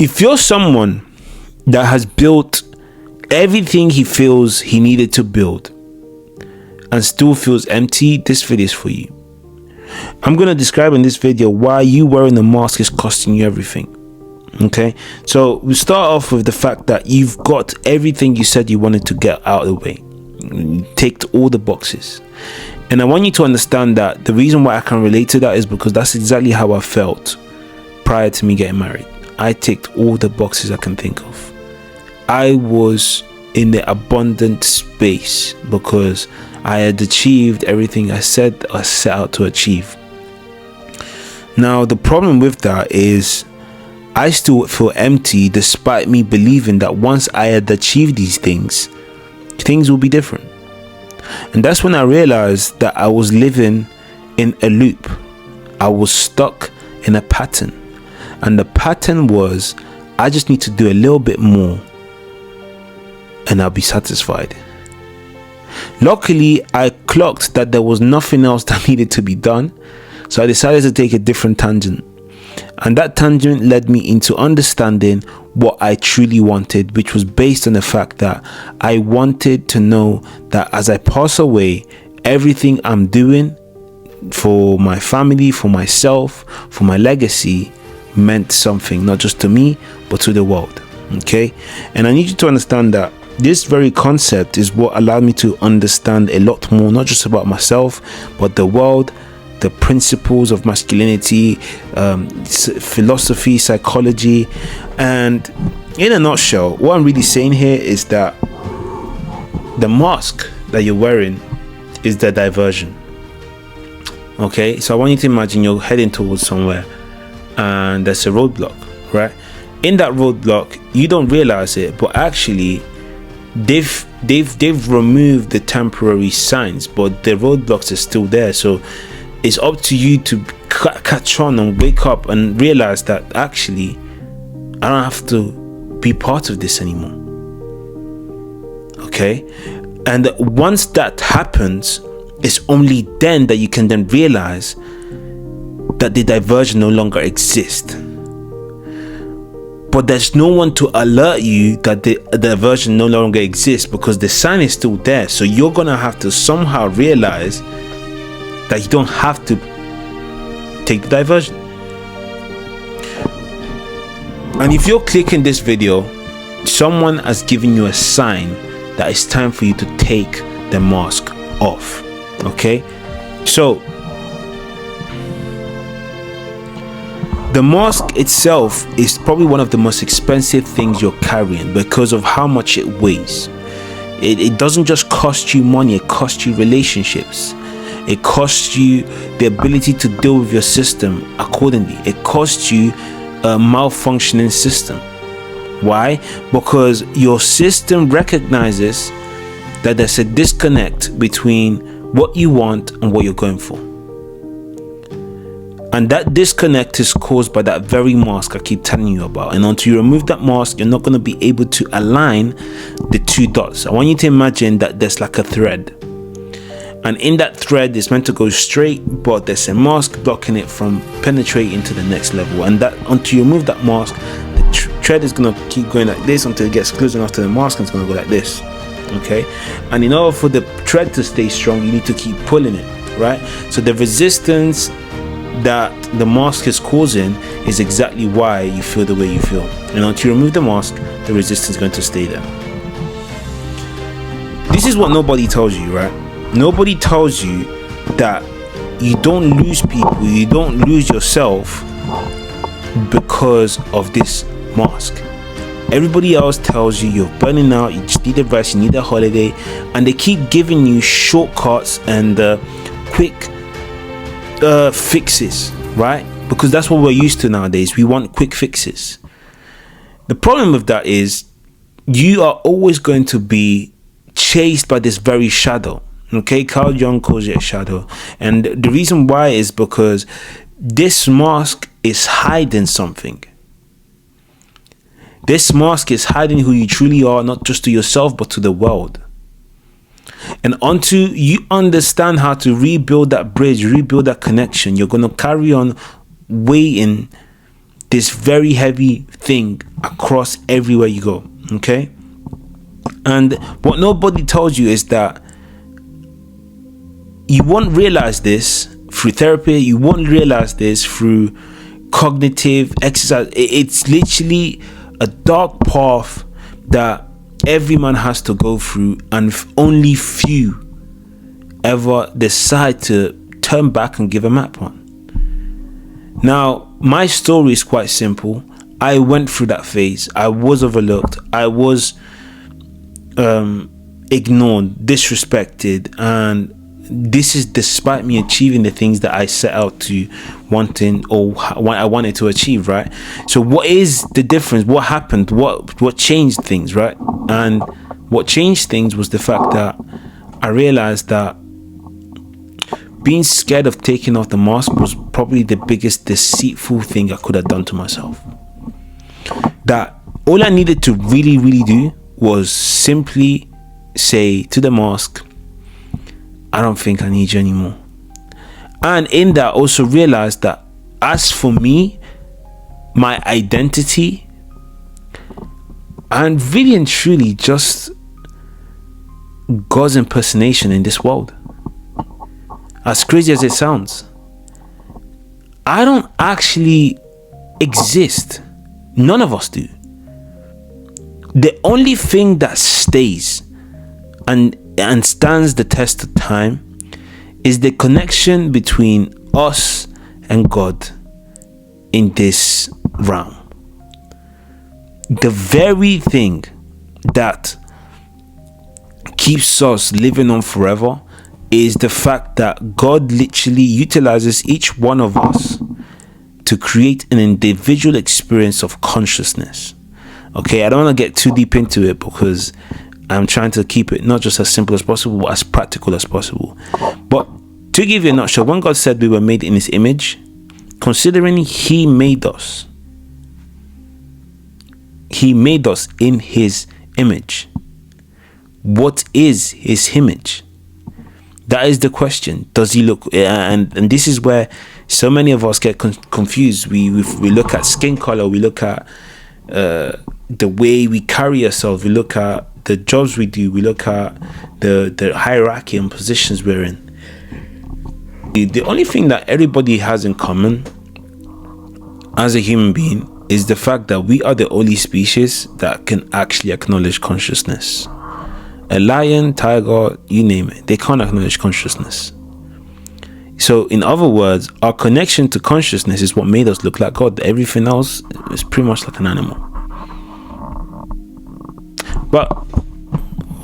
If you're someone that has built everything he feels he needed to build and still feels empty, this video is for you. I'm going to describe in this video why you wearing a mask is costing you everything. Okay, so we start off with the fact that you've got everything you said you wanted to get out of the way. You ticked all the boxes, and I want you to understand that the reason why I can relate to that is because that's exactly how I felt prior to me getting married. I ticked all the boxes I can think of. I was in the abundant space because I had achieved everything I said I set out to achieve. Now the problem with that is I still feel empty despite me believing that once I had achieved these things, things will be different. And that's when I realized that I was living in a loop. I was stuck in a pattern, and the pattern was I just need to do a little bit more and I'll be satisfied. Luckily, I clocked that there was nothing else that needed to be done, so I decided to take a different tangent. And that tangent led me into understanding what I truly wanted, which was based on the fact that I wanted to know that as I pass away, everything I'm doing for my family, for myself, for my legacy meant something, not just to me, but to the world. Okay? And I need you to understand that this very concept is what allowed me to understand a lot more, not just about myself, but the world, the principles of masculinity, philosophy, psychology. And in a nutshell, what I'm really saying here is that the mask that you're wearing is the diversion. Okay, so I want you to imagine you're heading towards somewhere and there's a roadblock, right? In that roadblock, you don't realize it, but actually they've removed the temporary signs, but the roadblocks are still there. So it's up to you to catch on and wake up and realize that actually I don't have to be part of this anymore. Okay, and once that happens, it's only then that you can then realize that the diversion no longer exists. But there's no one to alert you that the diversion no longer exists, because the sign is still there. So you're gonna have to somehow realize that you don't have to take the diversion. And if you're clicking this video, someone has given you a sign that it's time for you to take the mask off. Okay, so the mask itself is probably one of the most expensive things you're carrying because of how much it weighs. It doesn't just cost you money, it costs you relationships. It costs you the ability to deal with your system accordingly. It costs you a malfunctioning system. Why? Because your system recognizes that there's a disconnect between what you want and what you're going for. And that disconnect is caused by that very mask I keep telling you about. And until you remove that mask, you're not going to be able to align the two dots. I want you to imagine that there's like a thread. And in that thread, it's meant to go straight, but there's a mask blocking it from penetrating to the next level. And that until you remove that mask, the thread is going to keep going like this until it gets close enough to the mask, and it's going to go like this. Okay? And in order for the thread to stay strong, you need to keep pulling it, right? So the resistance that the mask is causing is exactly why you feel the way you feel. And until you remove the mask, the resistance is going to stay there. This is what nobody tells you, right? Nobody tells you that you don't lose people, you don't lose yourself because of this mask. Everybody else tells you you're burning out, you just need a rest, you need a holiday, and they keep giving you shortcuts and quick fixes, right? Because that's what we're used to nowadays. We want quick fixes. The problem with that is you are always going to be chased by this very shadow. Okay, Carl Jung calls it a shadow, and the reason why is because this mask is hiding something. This mask is hiding who you truly are, not just to yourself but to the world. And until you understand how to rebuild that bridge, rebuild that connection, you're going to carry on weighing this very heavy thing across everywhere you go. Okay? And what nobody tells you is that you won't realize this through therapy, you won't realize this through cognitive exercise. It's literally a dark path that every man has to go through, and only few ever decide to turn back and give a map on. Now, my story is quite simple. I went through that phase. I was overlooked. I was ignored, disrespected, and this is despite me achieving the things that I set out to wanting, or what I wanted to achieve, right? So what is the difference? What happened? What changed things, right? And what changed things was the fact that I realized that being scared of taking off the mask was probably the biggest deceitful thing I could have done to myself. That all I needed to really do was simply say to the mask, I don't think I need you anymore. And in that, also realize that as for me, my identity, and really and truly just God's impersonation in this world. As crazy as it sounds, I don't actually exist. None of us do. The only thing that stays and stands the test of time is the connection between us and God in this realm. The very thing that keeps us living on forever is the fact that God literally utilizes each one of us to create an individual experience of consciousness. Okay, I don't want to get too deep into it because I'm trying to keep it not just as simple as possible, but as practical as possible. But to give you a nutshell, when God said we were made in His image, considering He made us in His image. What is His image? That is the question. Does He look? And this is where so many of us get confused. We look at skin color, we look at the way we carry ourselves, we look at the jobs we do, we look at the hierarchy and positions we're in. The only thing that everybody has in common as a human being is the fact that we are the only species that can actually acknowledge consciousness. A lion, tiger, you name it, they can't acknowledge consciousness. So in other words, our connection to consciousness is what made us look like God. Everything else is pretty much like an animal. But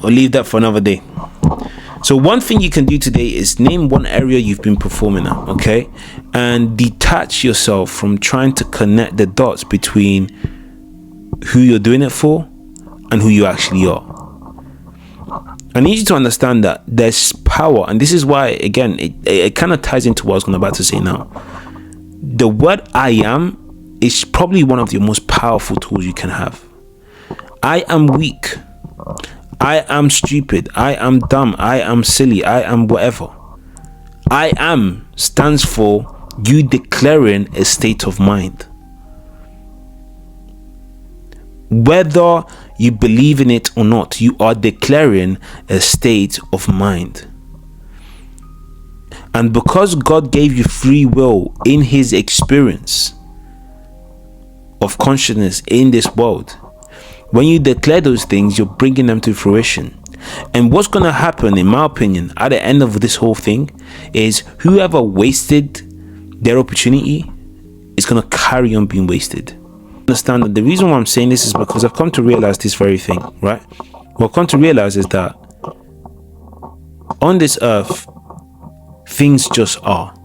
I'll leave that for another day. So one thing you can do today is name one area you've been performing at, okay? And detach yourself from trying to connect the dots between who you're doing it for and who you actually are. I need you to understand that there's power, and this is why, again, it kind of ties into what I'm about to say now. The word I am is probably one of the most powerful tools you can have. I am weak. I am stupid. I am dumb. I am silly. I am whatever. I am stands for you declaring a state of mind. Whether you believe in it or not, you are declaring a state of mind. And because God gave you free will in His experience of consciousness in this world, when you declare those things, you're bringing them to fruition. And what's going to happen, in my opinion, at the end of this whole thing, is whoever wasted their opportunity is going to carry on being wasted. Understand that the reason why I'm saying this is because I've come to realize this very thing, right? What I've come to realize is that on this earth, things just are.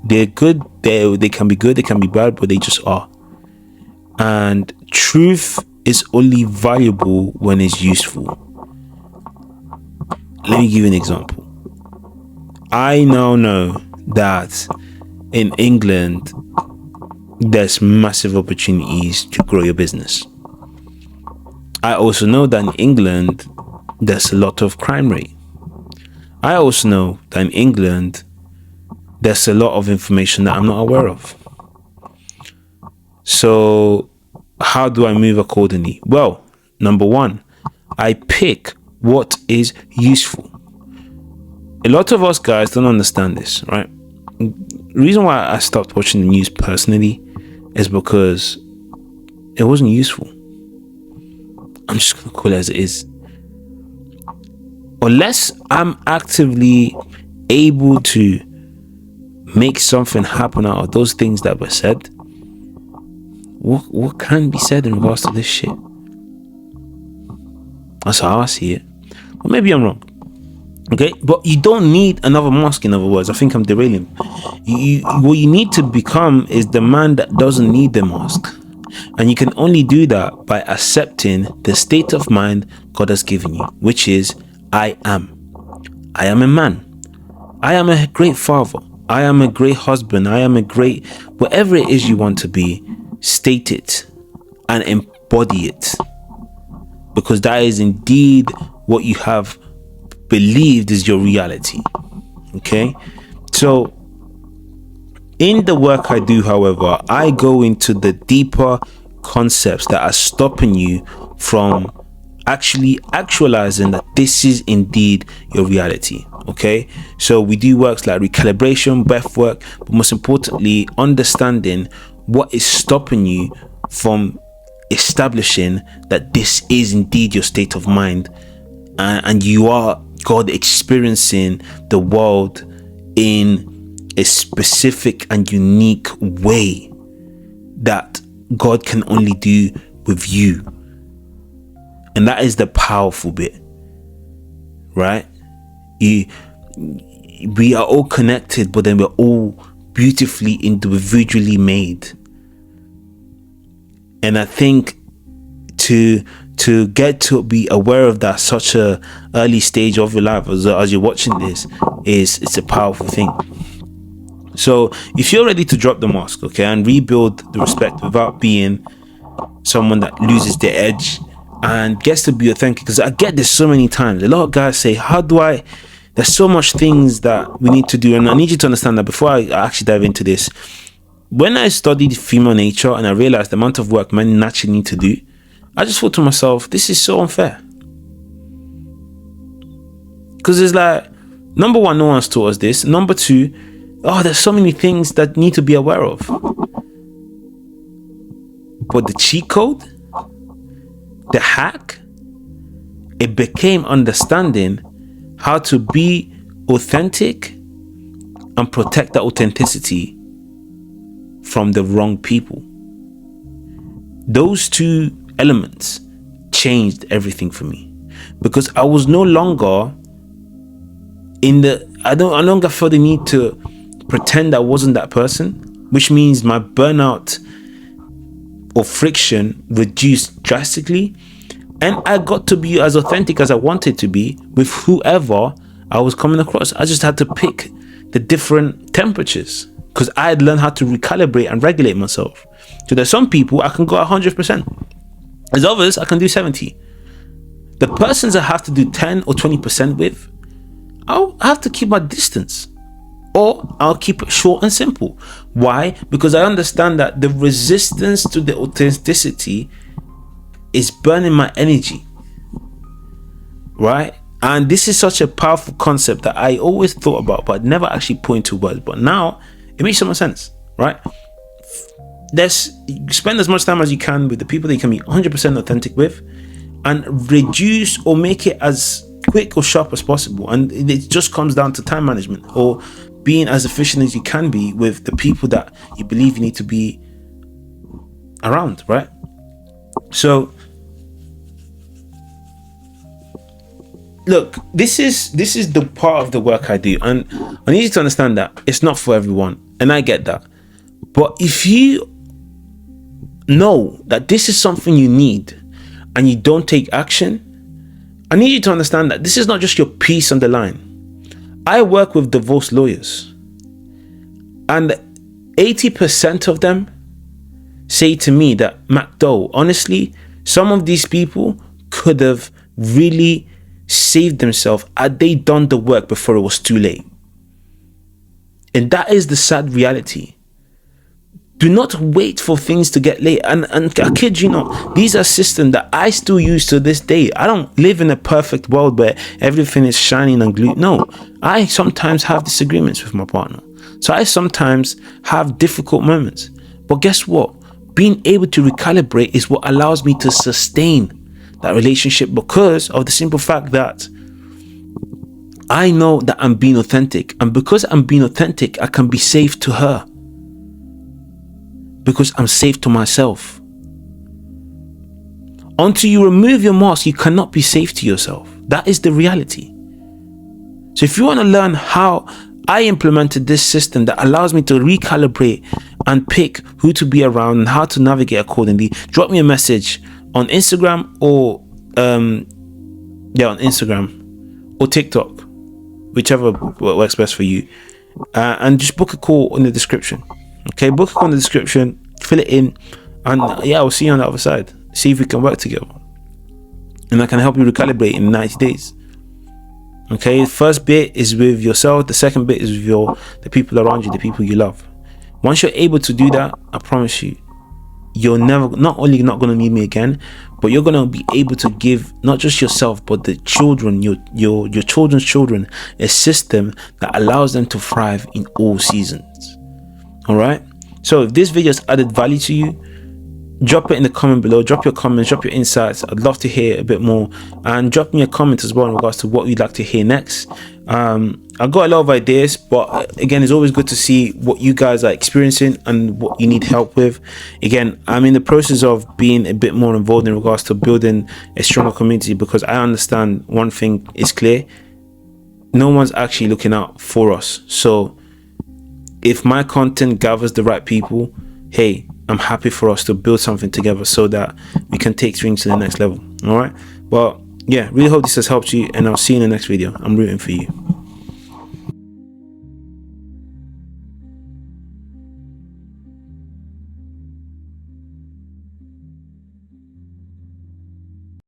They're good, they can be good, they can be bad, but they just are. And truth is only valuable when it's useful. Let me give you an example. I now know that in England, there's massive opportunities to grow your business. I also know that in England, there's a lot of crime rate. I also know that in England, there's a lot of information that I'm not aware of. So how do I move accordingly? Well, number one, I pick what is useful. A lot of us guys don't understand this, right? The reason why I stopped watching the news personally is because it wasn't useful. I'm just gonna call it as it is. Unless I'm actively able to make something happen out of those things that were said, what can be said in regards to this shit? That's how I see it. Or maybe I'm wrong. Okay, but you don't need another mosque. In other words, I think I'm derailing. What you need to become is the man that doesn't need the mosque, and you can only do that by accepting the state of mind God has given you, which is I am. I am a man. I am a great father. I am a great husband. I am a great whatever it is you want to be. State it and embody it, because that is indeed what you have believed is your reality. Okay, so in the work I do, however, I go into the deeper concepts that are stopping you from actually actualizing that this is indeed your reality. Okay, so we do works like recalibration, breath work, but most importantly, understanding what is stopping you from establishing that this is indeed your state of mind, and you are God experiencing the world in a specific and unique way that God can only do with you. And that is the powerful bit, right? We are all connected, but then we're all beautifully individually made. And I think to get to be aware of that such a early stage of your life as you're watching this it's a powerful thing. So if you're ready to drop the mask, okay, and rebuild the respect without being someone that loses their edge and gets to be authentic, because I get this so many times. A lot of guys say, there's so much things that we need to do, and I need you to understand that before I actually dive into this. When I studied female nature and I realized the amount of work men naturally need to do, I just thought to myself, this is so unfair. Because it's like, number one, no one's taught us this. Number two, there's so many things that need to be aware of. But the cheat code, the hack, it became understanding how to be authentic and protect that authenticity from the wrong people. Those two elements changed everything for me, because I was no longer I no longer felt the need to pretend I wasn't that person, which means my burnout or friction reduced drastically, and I got to be as authentic as I wanted to be with whoever I was coming across. I just had to pick the different temperatures, because I had learned how to recalibrate and regulate myself. So there's some people I can go 100%. There's others I can do 70. The persons I have to do 10 or 20% with, I'll have to keep my distance, or I'll keep it short and simple. Why? Because I understand that the resistance to the authenticity is burning my energy, right? And this is such a powerful concept that I always thought about, but never actually put into words. But now it makes so much sense, right? Spend as much time as you can with the people that you can be 100% authentic with, and reduce or make it as quick or sharp as possible. And it just comes down to time management, or being as efficient as you can be with the people that you believe you need to be around, right? So look, this is the part of the work I do, and I need you to understand that it's not for everyone, and I get that. But if you know that this is something you need and you don't take action, I need you to understand that this is not just your peace on the line. I work with divorce lawyers, and 80% of them say to me that, MacDo, honestly, some of these people could have really saved themselves had they done the work before it was too late. And that is the sad reality. Do not wait for things to get late. And I kid you not, these are systems that I still use to this day. I don't live in a perfect world where everything is shining and glued. No, I sometimes have disagreements with my partner. So I sometimes have difficult moments. But guess what? Being able to recalibrate is what allows me to sustain that relationship, because of the simple fact that I know that I'm being authentic. And because I'm being authentic, I can be safe to her. Because I'm safe to myself. Until you remove your mask, you cannot be safe to yourself. That is the reality. So if you want to learn how I implemented this system that allows me to recalibrate and pick who to be around and how to navigate accordingly, drop me a message on Instagram or on Instagram or TikTok, whichever works best for you, and just book a call in the description. Okay, book a call in the description, fill it in, and I'll see you on the other side. See if we can work together, and I can help you recalibrate in 90 days. Okay, the first bit is with yourself. The second bit is with the people around you, the people you love. Once you're able to do that, I promise you, you're not only not going to need me again, but you're going to be able to give not just yourself, but the children, your children's children, a system that allows them to thrive in all seasons. All right. So if this video has added value to you, drop it in the comment below. Drop your comments, drop your insights. I'd love to hear a bit more, and drop me a comment as well in regards to what you'd like to hear next. I've got a lot of ideas, but again, it's always good to see what you guys are experiencing and what you need help with. Again, I'm in the process of being a bit more involved in regards to building a stronger community, because I understand one thing is clear: no one's actually looking out for us. So if my content gathers the right people, hey, I'm happy for us to build something together so that we can take things to the next level. All right. Well, yeah, really hope this has helped you, and I'll see you in the next video. I'm rooting for you.